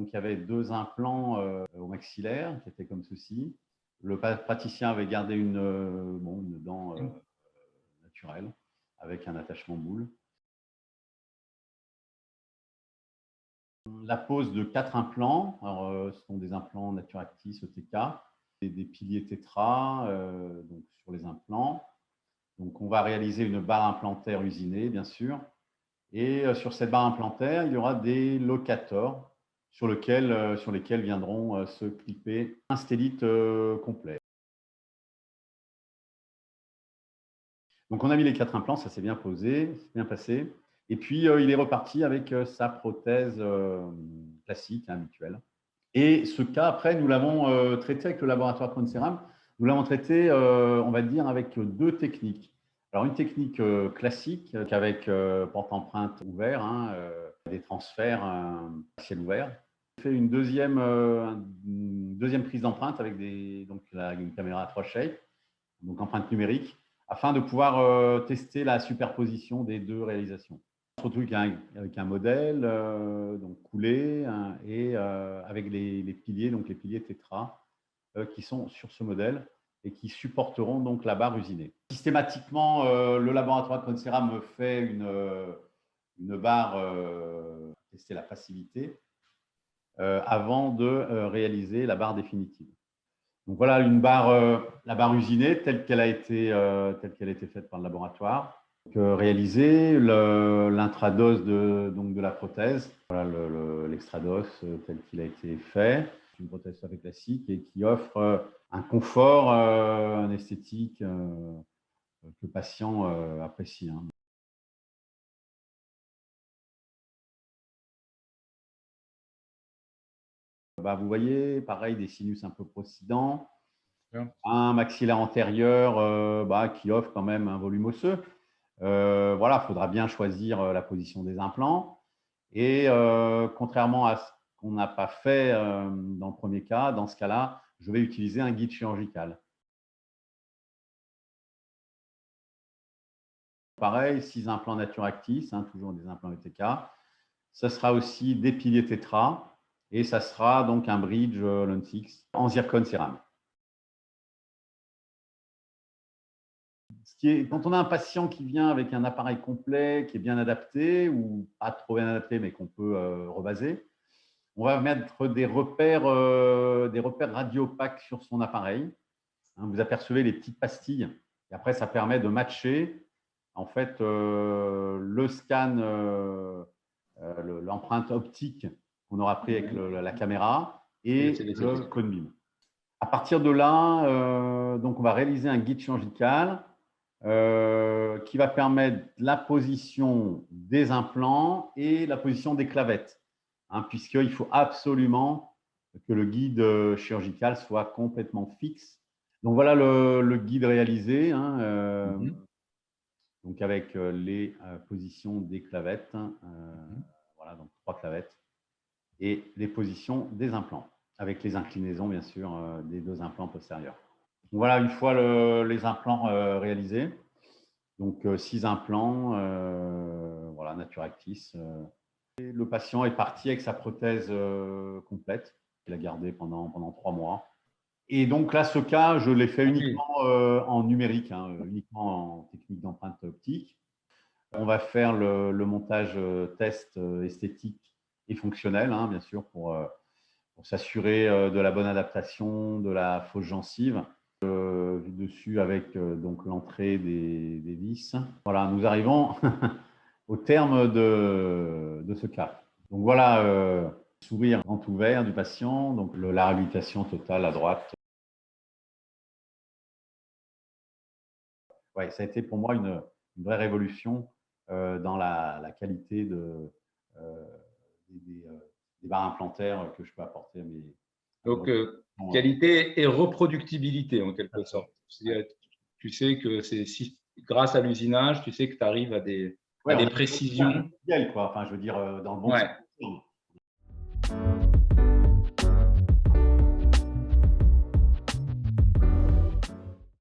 Donc, il y avait 2 implants au maxillaire qui étaient comme ceci. Le praticien avait gardé une dent naturelle avec un attachement boule. La pose de 4 implants, alors, ce sont des implants Naturactis ETK, des piliers tétra donc sur les implants. Donc, on va réaliser une barre implantaire usinée, bien sûr. Et sur cette barre implantaire, il y aura des locators sur lesquels viendront se clipper un stélite complet. Donc, on a mis les 4 implants, ça s'est bien posé, c'est bien passé. Et puis, il est reparti avec sa prothèse classique, habituelle. Et ce cas, après, nous l'avons traité avec le laboratoire Conceram. Nous l'avons traité, on va dire, avec 2 techniques. Alors, une technique classique avec porte-empreinte ouvert, des transferts à ciel ouvert. On fait une deuxième prise d'empreinte avec une caméra 3 shape, donc empreinte numérique, afin de pouvoir tester la superposition des 2 réalisations. On se retrouve avec un modèle donc coulé et avec les piliers, donc les piliers tétra qui sont sur ce modèle et qui supporteront donc la barre usinée. Systématiquement, le laboratoire Conceram me fait une barre tester la facilité avant de réaliser la barre définitive. Donc voilà la barre usinée telle qu'elle a été faite par le laboratoire. Réaliser l'intradose de la prothèse, voilà l'extrados tel qu'il a été fait. C'est une prothèse tout à fait classique et qui offre un confort, un esthétique que le patient apprécie. Vous voyez, pareil, des sinus un peu procidents, un maxillaire antérieur qui offre quand même un volume osseux. Voilà, il faudra bien choisir la position des implants. Et contrairement à ce qu'on n'a pas fait dans le premier cas, dans ce cas-là, je vais utiliser un guide chirurgical. Pareil, 6 implants Naturactis, toujours des implants ETK. Ce sera aussi des piliers tétra et ça sera donc un bridge Lensix en zircone cérame. Quand on a un patient qui vient avec un appareil complet, qui est bien adapté ou pas trop bien adapté, mais qu'on peut rebaser, on va mettre des repères radio-opaques sur son appareil. Vous apercevez les petites pastilles. Et après, ça permet de matcher en fait le scan, l'empreinte optique qu'on aura pris avec la caméra et le cone beam. À partir de là, donc on va réaliser un guide chirurgical qui va permettre la position des implants et la position des clavettes, puisqu'il faut absolument que le guide chirurgical soit complètement fixe. Donc voilà le guide réalisé, donc avec les positions des clavettes, voilà, donc 3 clavettes, et les positions des implants, avec les inclinaisons, bien sûr, des 2 implants postérieurs. Donc voilà, une fois les implants réalisés, donc 6 implants, voilà, Naturactis. Et le patient est parti avec sa prothèse complète, qu'il a gardée pendant 3 mois. Et donc là, ce cas, je l'ai fait uniquement en numérique, uniquement en technique d'empreinte optique. On va faire le montage test esthétique et fonctionnel, bien sûr, pour s'assurer de la bonne adaptation de la fausse gencive. Vu dessus avec donc l'entrée des vis. Voilà, nous arrivons au terme de ce cas. Donc voilà, sourire grand ouvert du patient, donc la réhabilitation totale à droite. Ouais, ça a été pour moi une vraie révolution dans la qualité des barres implantaires que je peux apporter à mes… Donc, qualité et reproductibilité en quelque sorte. Tu sais que grâce à l'usinage, tu sais que tu arrives à des précisions. Enfin, je veux dire, dans le bon sens.